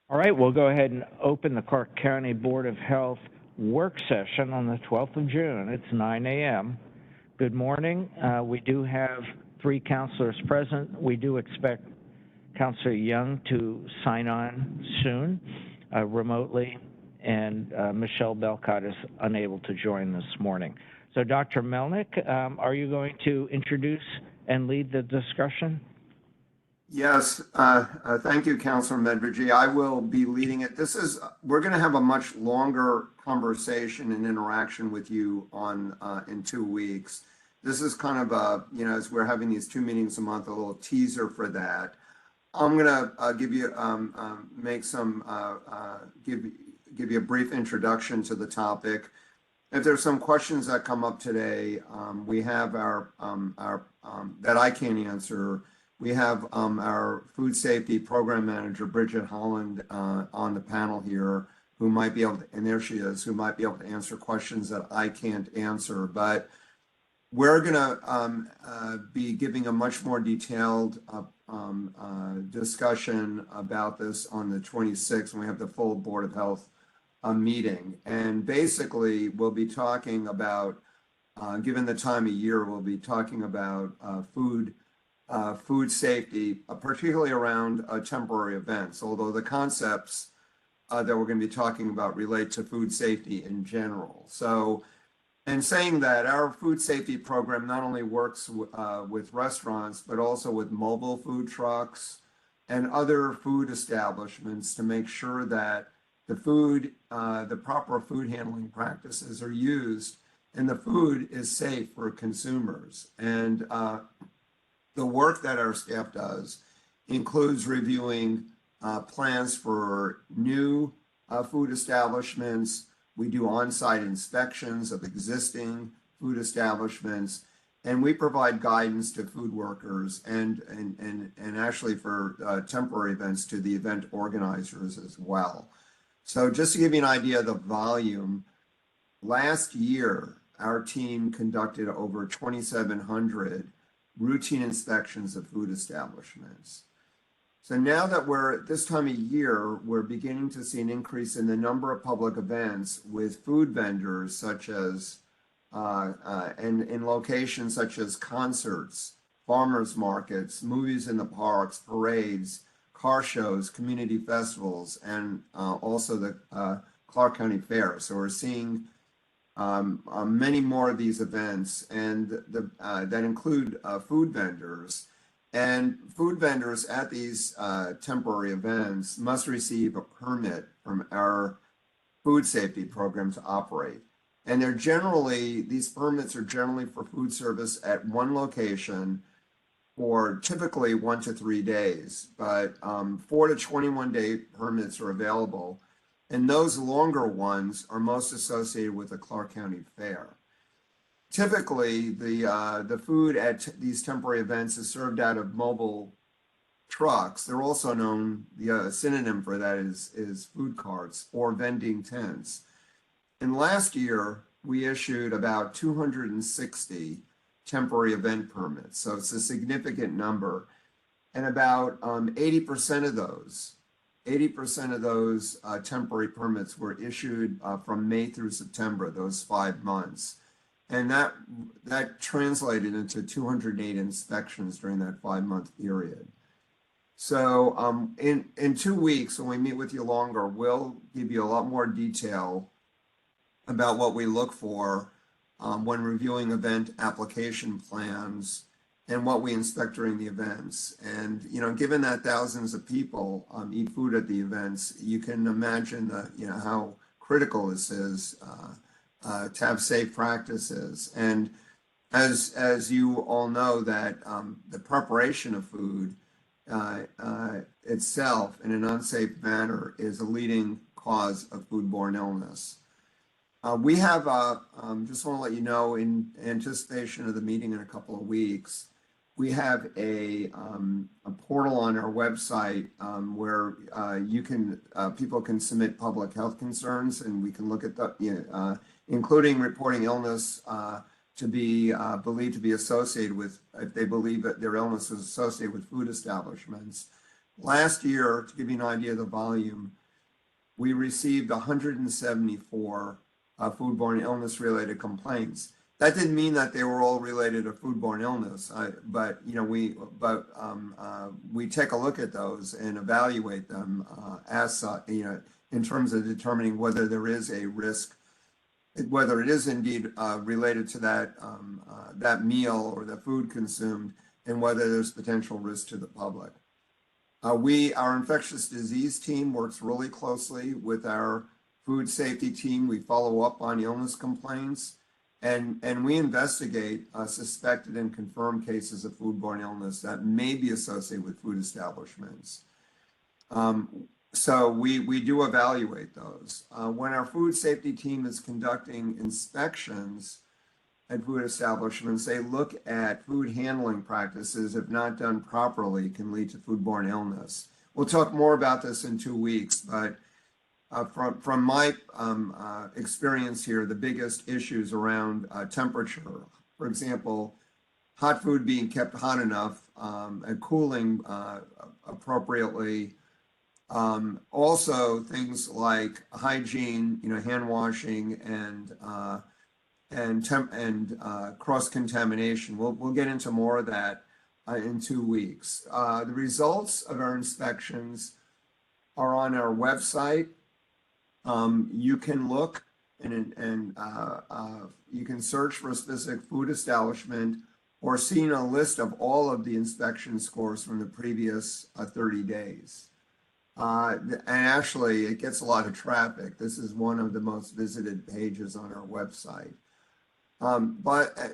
All right, we'll go ahead and open the Clark County Board of Health work session on the 12th of June. It's 9 a.m. Good morning. We do have 3 counselors present. We do expect Counselor Young to sign on soon remotely, and Michelle Belcott is unable to join this morning. So Dr. Melnick, are you going to introduce and lead the discussion? Yes, thank you, Councilor Medvegy. I will be leading it. We're going to have a much longer conversation and interaction with you on in 2 weeks. This is kind of a, as we're having these 2 meetings a month, a little teaser for that. I'm going to give you give you a brief introduction to the topic. If there's some questions that come up today, we have our that I can't answer. We have our food safety program manager, Bridget Holland, on the panel here, who might be able to, and there she is, who might be able to answer questions that I can't answer. But we're going to be giving a much more detailed discussion about this on the 26th, when we have the full Board of Health meeting. And basically, we'll be talking about, given the time of year, we'll be talking about food safety, particularly around temporary events, although the concepts that we're going to be talking about relate to food safety in general. So, and saying that, our food safety program not only works with restaurants, but also with mobile food trucks and other food establishments to make sure that the proper food handling practices are used and the food is safe for consumers. And the work that our staff does includes reviewing plans for new food establishments. We do on-site inspections of existing food establishments, and we provide guidance to food workers and actually for temporary events to the event organizers as well. So just to give you an idea of the volume, last year, our team conducted over 2,700 routine inspections of food establishments. So now that we're at this time of year, we're beginning to see an increase in the number of public events with food vendors, such as, and in locations such as concerts, farmers markets, movies in the parks, parades, car shows, community festivals, and also the Clark County Fair. So we're seeing many more of these events, and that include food vendors. And food vendors at these temporary events must receive a permit from our food safety program to operate. And these permits are generally for food service at one location for typically 1 to 3 days, but 4 to 21 day permits are available. And those longer ones are most associated with the Clark County Fair. Typically, the food at these temporary events is served out of mobile trucks. They're also known, the synonym for that is food carts or vending tents. And last year, we issued about 260 temporary event permits. So it's a significant number. And about 80% of those temporary permits were issued from May through September, those 5 months. And that translated into 208 inspections during that 5-month period. So in 2 weeks, when we meet with you longer, we'll give you a lot more detail about what we look for when reviewing event application plans and what we inspect during the events. And given that thousands of people eat food at the events, you can imagine how critical this is to have safe practices. And as you all know, that the preparation of food itself in an unsafe manner is a leading cause of foodborne illness. We have, just want to let you know, in anticipation of the meeting in a couple of weeks, we have a portal on our website where people can submit public health concerns, and we can look at the, including reporting illness to be believed to be associated with, if they believe that their illness is associated with food establishments. Last year, to give you an idea of the volume, we received 174 foodborne illness-related complaints. That didn't mean that they were all related to foodborne illness, but we take a look at those and evaluate them as in terms of determining whether there is a risk, whether it is indeed related to that meal or the food consumed, and whether there's potential risk to the public. Our infectious disease team works really closely with our food safety team. We follow up on illness complaints, and we investigate suspected and confirmed cases of foodborne illness that may be associated with food establishments. So we do evaluate those. When our food safety team is conducting inspections at food establishments, they look at food handling practices, if not done properly, can lead to foodborne illness. We'll talk more about this in 2 weeks, but from my experience here, the biggest issues around temperature, for example, hot food being kept hot enough and cooling appropriately. Also things like hygiene, hand washing and cross-contamination. We'll get into more of that in 2 weeks. The results of our inspections are on our website. You can look and you can search for a specific food establishment or see a list of all of the inspection scores from the previous 30 days. And actually, it gets a lot of traffic. This is one of the most visited pages on our website. And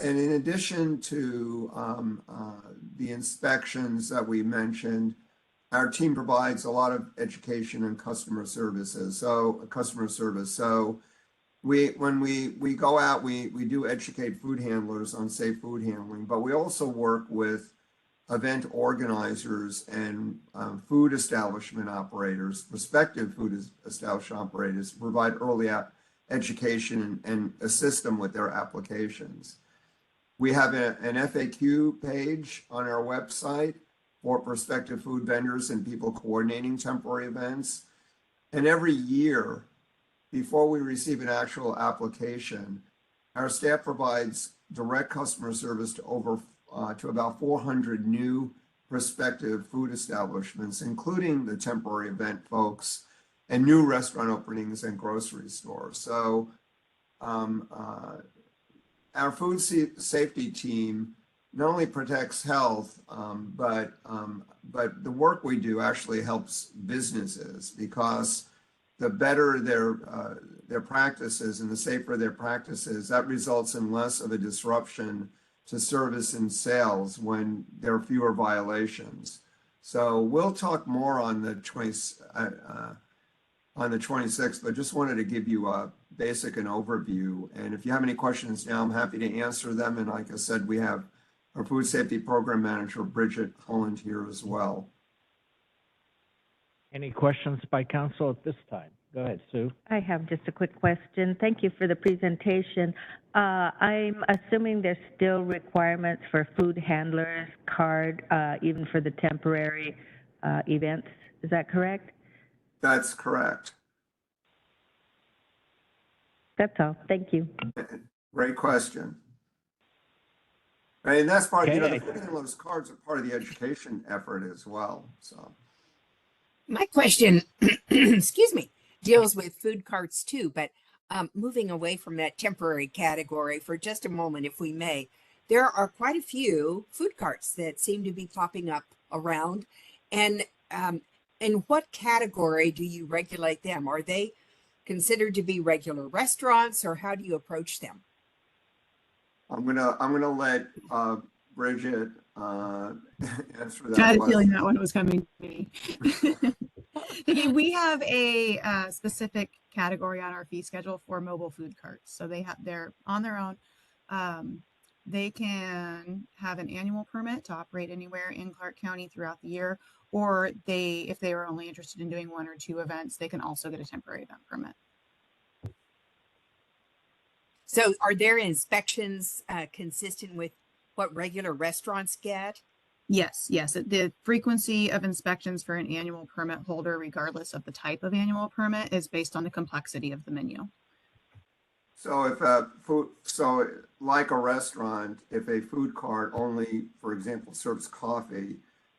in addition to the inspections that we mentioned, our team provides a lot of education and customer service. So when we go out, we do educate food handlers on safe food handling, but we also work with event organizers and food establishment operators, prospective food establishment operators, to provide early education and assist them with their applications. We have an FAQ page on our website for prospective food vendors and people coordinating temporary events. And every year, before we receive an actual application, our staff provides direct customer service to about 400 new prospective food establishments, including the temporary event folks and new restaurant openings and grocery stores. So our food safety team not only protects health, but the work we do actually helps businesses, because the better their practices and the safer their practices, that results in less of a disruption to service and sales when there are fewer violations. So we'll talk more on the 26th, but just wanted to give you a basic and overview. And if you have any questions now, I'm happy to answer them. And like I said, we have our food safety program manager, Bridget Holland, here as well. Any questions by council at this time? Go ahead, Sue. I have just a quick question. Thank you for the presentation. I'm assuming there's still requirements for food handlers card, even for the temporary events. Is that correct? That's correct. That's all. Thank you. Great question. And that's part, Okay. the food handlers cards are part of the education effort as well. So My question, excuse me, deals with food carts too, but moving away from that temporary category for just a moment, if we may, there are quite a few food carts that seem to be popping up around. And in what category do you regulate them? Are they considered to be regular restaurants, or how do you approach them? I'm gonna let Bridget answer that. I had a question. feeling that one was coming to me. Okay, we have a specific category on our fee schedule for mobile food carts. So they're on their own. They can have an annual permit to operate anywhere in Clark County throughout the year, or if they are only interested in doing 1 or 2 events, they can also get a temporary event permit. So are their inspections consistent with what regular restaurants get? Yes, yes. The frequency of inspections for an annual permit holder, regardless of the type of annual permit, is based on the complexity of the menu. So if a food, so like a restaurant, if a food cart only, for example, serves coffee,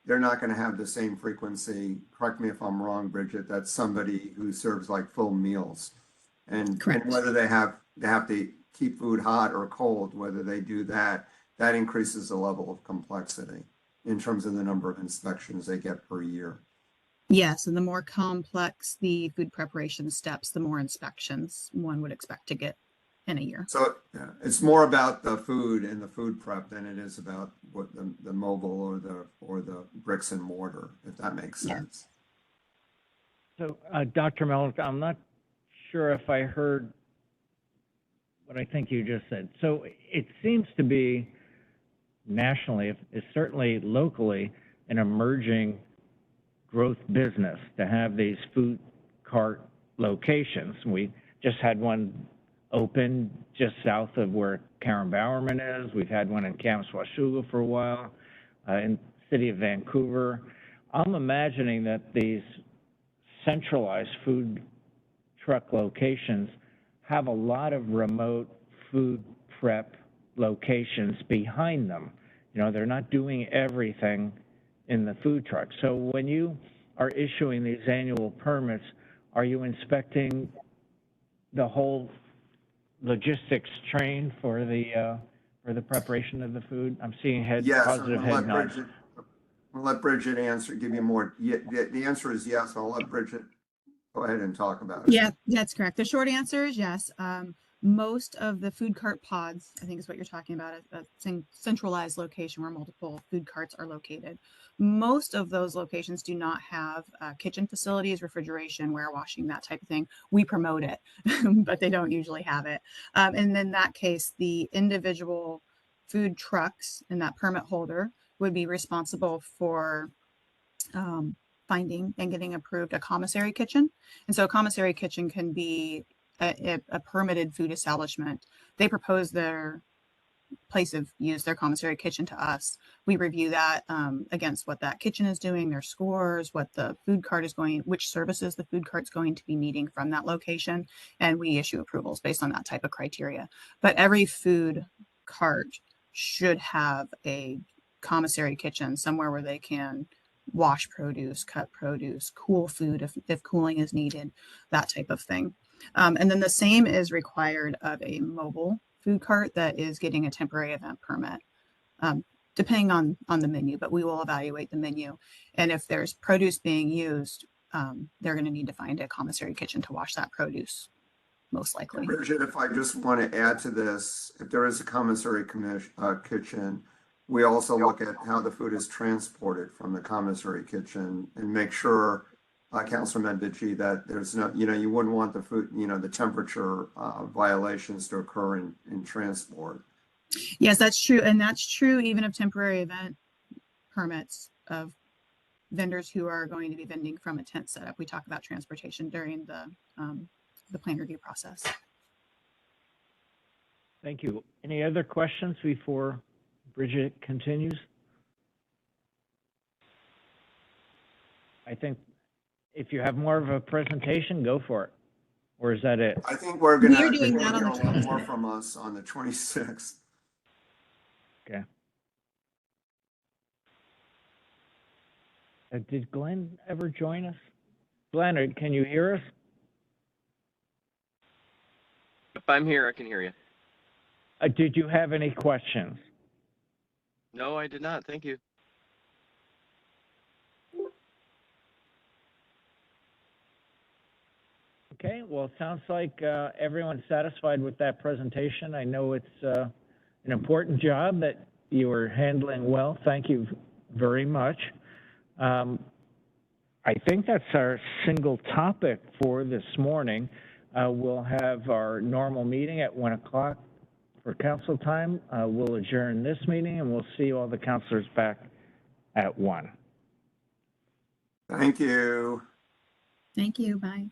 they're not going to have the same frequency. Correct me if I'm wrong, Bridget, that's somebody who serves like full meals. And Correct. whether they have to keep food hot or cold, whether they do that, that increases the level of complexity in terms of the number of inspections they get per year. Yes, and the more complex the food preparation steps, the more inspections one would expect to get in a year. So yeah, it's more about the food and the food prep than it is about what the mobile or the bricks and mortar, if that makes Yeah. sense. So, Dr. Melick, I'm not sure if I heard what I think you just said. So it seems to be nationally, it's certainly locally, an emerging growth business to have these food cart locations. We just had one open just south of where Karen Bowerman is. We've had one in Camps Washougal for a while, in the city of Vancouver. I'm imagining that these centralized food truck locations have a lot of remote food prep locations behind them. You know, they're not doing everything in the food truck. So when you are issuing these annual permits, are you inspecting the whole logistics train for the preparation of the food? I'm seeing Yes, positive head nods. I'll let Bridget answer, give you more. Yeah, the answer is yes. I'll let Bridget go ahead and talk about it. Yeah, that's correct. The short answer is yes. Most of the food cart pods, I think is what you're talking about, a centralized location where multiple food carts are located. Most of those locations do not have kitchen facilities, refrigeration, warewashing, that type of thing. We promote it, but they don't usually have it. And in that case, the individual food trucks and that permit holder would be responsible for finding and getting approved a commissary kitchen. And so a commissary kitchen can be a permitted food establishment. They propose their place of use, their commissary kitchen, to us. We review that against what that kitchen is doing, their scores, what the food cart is going, which services the food cart's going to be needing from that location, and we issue approvals based on that type of criteria. But every food cart should have a commissary kitchen somewhere where they can wash produce, cut produce, cool food if cooling is needed, that type of thing. And then the same is required of a mobile food cart that is getting a temporary event permit, depending on the menu, but we will evaluate the menu. And if there's produce being used, they're going to need to find a commissary kitchen to wash that produce, most likely. Bridget, if I just want to add to this, if there is a commissary kitchen, we also look at how the food is transported from the commissary kitchen and make sure, Councilor Mendici, that there's no, you wouldn't want the food, the temperature violations to occur in transport. Yes, that's true. And that's true even of temporary event permits of vendors who are going to be vending from a tent setup. We talk about transportation during the plan review process. Thank you. Any other questions before Bridget continues? I think if you have more of a presentation, go for it. Or is that it? I think we're going to We're hear doing a that on the lot more 26th. from us on the 26th. Okay. Did Glenn ever join us? Glenn, can you hear us? If I'm here, I can hear you. Did you have any questions? No, I did not. Thank you. Okay, well, it sounds like everyone's satisfied with that presentation. I know it's an important job that you are handling well. Thank you very much. I think that's our single topic for this morning. We'll have our normal meeting at 1 o'clock for council time. We'll adjourn this meeting and we'll see all the councilors back at 1. Thank you. Thank you. Bye.